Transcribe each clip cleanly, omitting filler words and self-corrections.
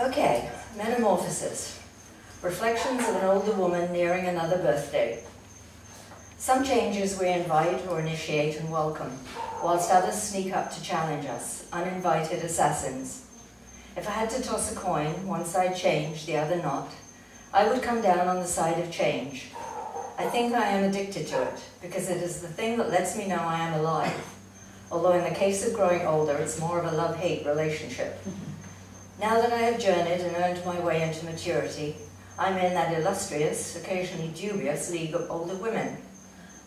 Okay, metamorphosis. Reflections of an older woman nearing another birthday. Some changes we invite or initiate and welcome, whilst others sneak up to challenge us, uninvited assassins. If I had to toss a coin, one side change, the other not, I would come down on the side of change. I think I am addicted to it, because it is the thing that lets me know I am alive. Although in the case of growing older, it's more of a love-hate relationship. Now that I have journeyed and earned my way into maturity, I'm in that illustrious, occasionally dubious league of older women,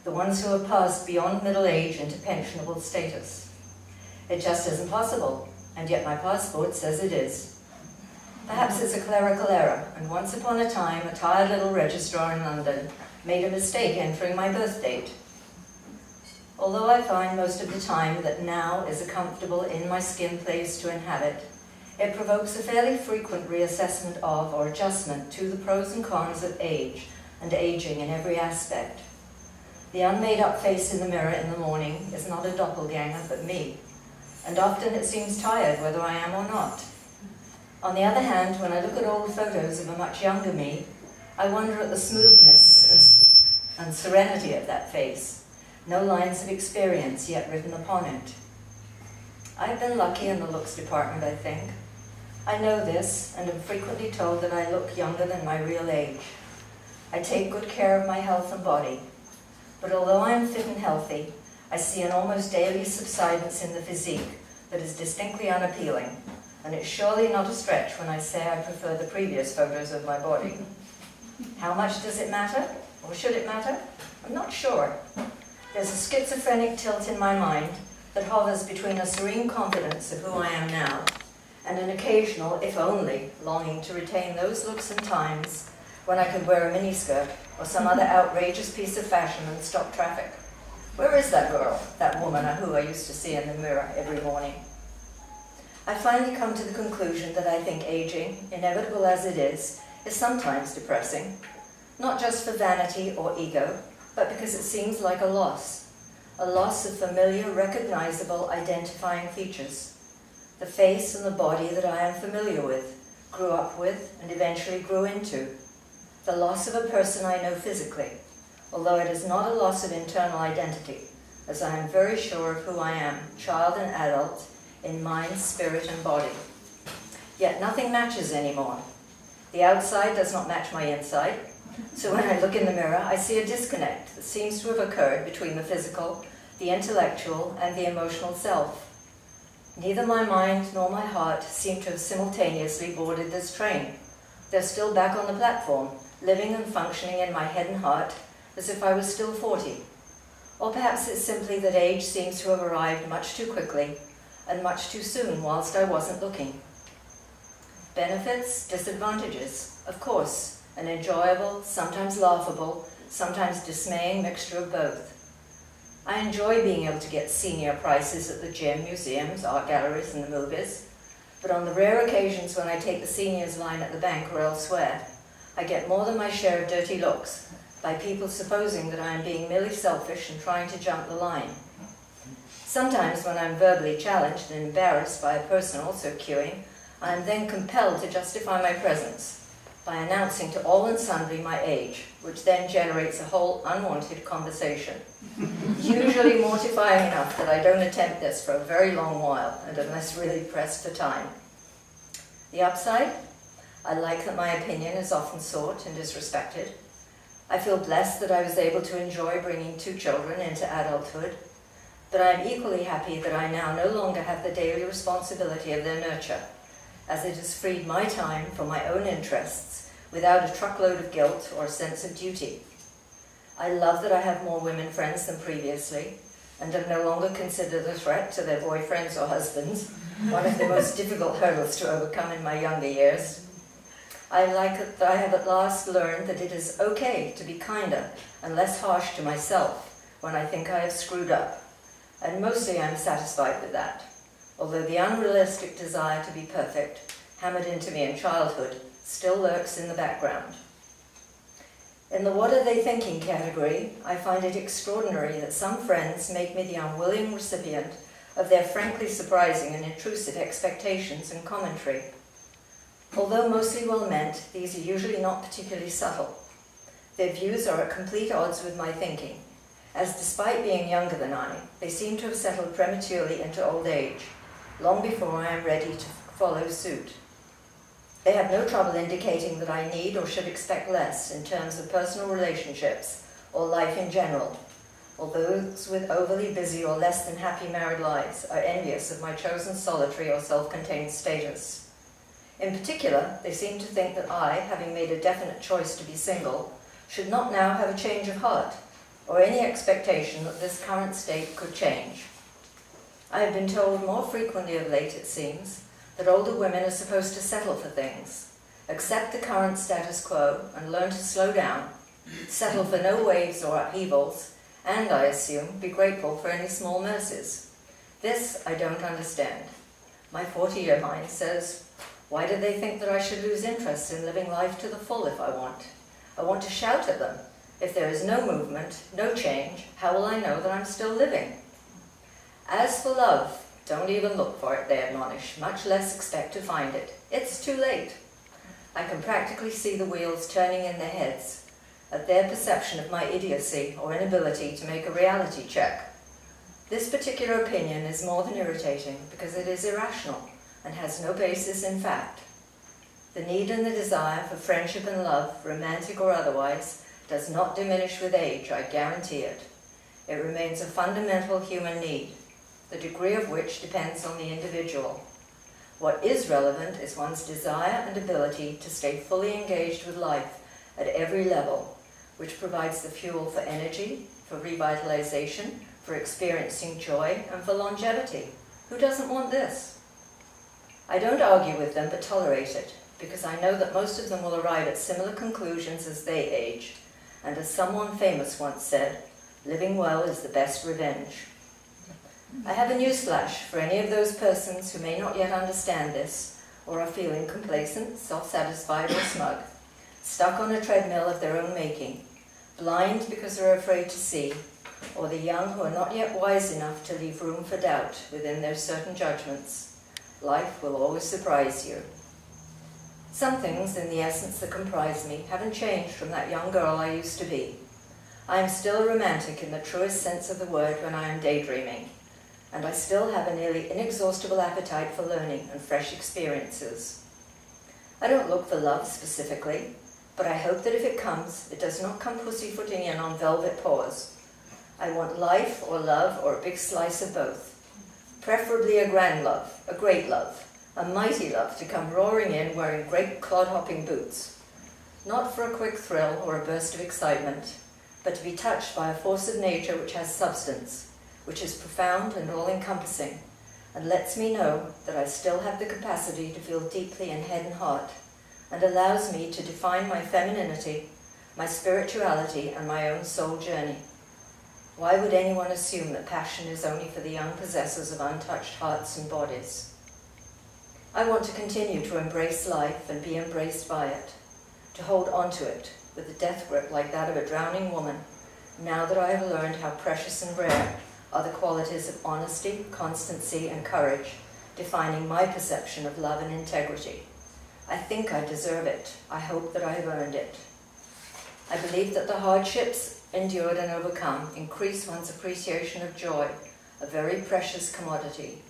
the ones who have passed beyond middle age into pensionable status. It just isn't possible, and yet my passport says it is. Perhaps it's a clerical error, and once upon a time, a tired little registrar in London made a mistake entering my birth date. Although I find most of the time that now is a comfortable in-my-skin place to inhabit, it provokes a fairly frequent reassessment of or adjustment to the pros and cons of age and aging in every aspect. The unmade-up face in the mirror in the morning is not a doppelganger but me, and often it seems tired whether I am or not. On the other hand, when I look at old photos of a much younger me, I wonder at the smoothness and serenity of that face, no lines of experience yet written upon it. I've been lucky in the looks department, I think. I know this, and am frequently told that I look younger than my real age. I take good care of my health and body, but although I am fit and healthy, I see an almost daily subsidence in the physique that is distinctly unappealing, and it's surely not a stretch when I say I prefer the previous photos of my body. How much does it matter? Or should it matter? I'm not sure. There's a schizophrenic tilt in my mind that hovers between a serene confidence of who I am now and an occasional, if only, longing to retain those looks and times when I could wear a miniskirt or some other outrageous piece of fashion and stop traffic. Where is that girl, that woman who I used to see in the mirror every morning? I finally come to the conclusion that I think aging, inevitable as it is sometimes depressing, not just for vanity or ego, but because it seems like a loss of familiar, recognizable, identifying features. The face and the body that I am familiar with, grew up with, and eventually grew into. The loss of a person I know physically, although it is not a loss of internal identity, as I am very sure of who I am, child and adult, in mind, spirit, and body. Yet nothing matches anymore. The outside does not match my inside, so when I look in the mirror, I see a disconnect that seems to have occurred between the physical, the intellectual, and the emotional self. Neither my mind nor my heart seem to have simultaneously boarded this train. They're still back on the platform, living and functioning in my head and heart as if I was still 40. Or perhaps it's simply that age seems to have arrived much too quickly and much too soon whilst I wasn't looking. Benefits, disadvantages, of course, an enjoyable, sometimes laughable, sometimes dismaying mixture of both. I enjoy being able to get senior prices at the gym, museums, art galleries, and the movies, but on the rare occasions when I take the seniors line at the bank or elsewhere, I get more than my share of dirty looks by people supposing that I am being merely selfish and trying to jump the line. Sometimes when I'm verbally challenged and embarrassed by a person also queuing, I am then compelled to justify my presence by announcing to all and sundry my age, which then generates a whole unwanted conversation. Usually mortifying enough that I don't attempt this for a very long while, and unless really pressed for time. The upside? I like that my opinion is often sought and is respected. I feel blessed that I was able to enjoy bringing 2 children into adulthood, but I am equally happy that I now no longer have the daily responsibility of their nurture, as it has freed my time for my own interests without a truckload of guilt or a sense of duty. I love that I have more women friends than previously, and am no longer considered a threat to their boyfriends or husbands, one of the most difficult hurdles to overcome in my younger years. I like that I have at last learned that it is okay to be kinder and less harsh to myself when I think I have screwed up, and mostly I'm satisfied with that, although the unrealistic desire to be perfect, hammered into me in childhood, still lurks in the background. In the what are they thinking category, I find it extraordinary that some friends make me the unwilling recipient of their frankly surprising and intrusive expectations and commentary. Although mostly well-meant, these are usually not particularly subtle. Their views are at complete odds with my thinking, as despite being younger than I, they seem to have settled prematurely into old age, long before I am ready to follow suit. They have no trouble indicating that I need or should expect less in terms of personal relationships or life in general, although those with overly busy or less than happy married lives are envious of my chosen solitary or self-contained status. In particular, they seem to think that I, having made a definite choice to be single, should not now have a change of heart, or any expectation that this current state could change. I have been told more frequently of late, it seems, that older women are supposed to settle for things, accept the current status quo and learn to slow down, settle for no waves or upheavals, and, I assume, be grateful for any small mercies. This I don't understand. My 40-year mind says, why do they think that I should lose interest in living life to the full if I want? I want to shout at them. If there is no movement, no change, how will I know that I'm still living? As for love, don't even look for it, they admonish, much less expect to find it. It's too late. I can practically see the wheels turning in their heads at their perception of my idiocy or inability to make a reality check. This particular opinion is more than irritating because it is irrational and has no basis in fact. The need and the desire for friendship and love, romantic or otherwise, does not diminish with age, I guarantee it. It remains a fundamental human need, the degree of which depends on the individual. What is relevant is one's desire and ability to stay fully engaged with life at every level, which provides the fuel for energy, for revitalization, for experiencing joy, and for longevity. Who doesn't want this? I don't argue with them, but tolerate it, because I know that most of them will arrive at similar conclusions as they age, and as someone famous once said, living well is the best revenge. I have a newsflash for any of those persons who may not yet understand this, or are feeling complacent, self-satisfied, or smug, stuck on a treadmill of their own making, blind because they're afraid to see, or the young who are not yet wise enough to leave room for doubt within their certain judgments. Life will always surprise you. Some things, in the essence that comprise me, haven't changed from that young girl I used to be. I am still a romantic in the truest sense of the word when I am daydreaming, and I still have a nearly inexhaustible appetite for learning and fresh experiences. I don't look for love specifically, but I hope that if it comes, it does not come pussyfooting in on velvet paws. I want life or love or a big slice of both. Preferably a grand love, a great love, a mighty love to come roaring in wearing great clod-hopping boots. Not for a quick thrill or a burst of excitement, but to be touched by a force of nature which has substance, which is profound and all-encompassing, and lets me know that I still have the capacity to feel deeply in head and heart, and allows me to define my femininity, my spirituality, and my own soul journey. Why would anyone assume that passion is only for the young possessors of untouched hearts and bodies? I want to continue to embrace life and be embraced by it, to hold on to it with a death grip like that of a drowning woman, now that I have learned how precious and rare are the qualities of honesty, constancy, and courage, defining my perception of love and integrity. I think I deserve it. I hope that I have earned it. I believe that the hardships endured and overcome increase one's appreciation of joy, a very precious commodity.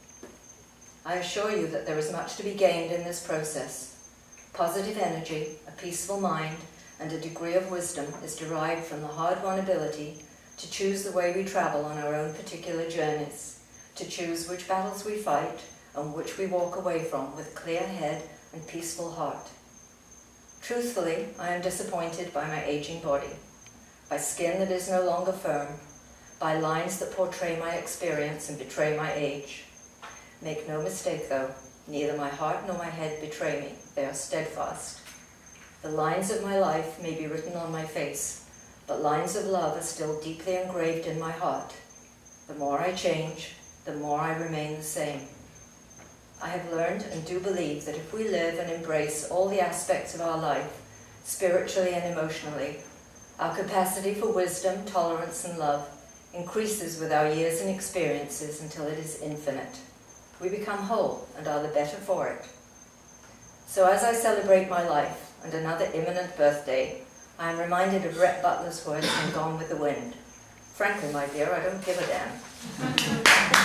I assure you that there is much to be gained in this process. Positive energy, a peaceful mind, and a degree of wisdom is derived from the hard-won ability to choose the way we travel on our own particular journeys, to choose which battles we fight and which we walk away from with a clear head and peaceful heart. Truthfully, I am disappointed by my aging body, by skin that is no longer firm, by lines that portray my experience and betray my age. Make no mistake though, neither my heart nor my head betray me, they are steadfast. The lines of my life may be written on my face, but lines of love are still deeply engraved in my heart. The more I change, the more I remain the same. I have learned and do believe that if we live and embrace all the aspects of our life, spiritually and emotionally, our capacity for wisdom, tolerance, and love increases with our years and experiences until it is infinite. We become whole and are the better for it. So as I celebrate my life and another imminent birthday, I am reminded of Rhett Butler's words in Gone with the Wind. Frankly, my dear, I don't give a damn.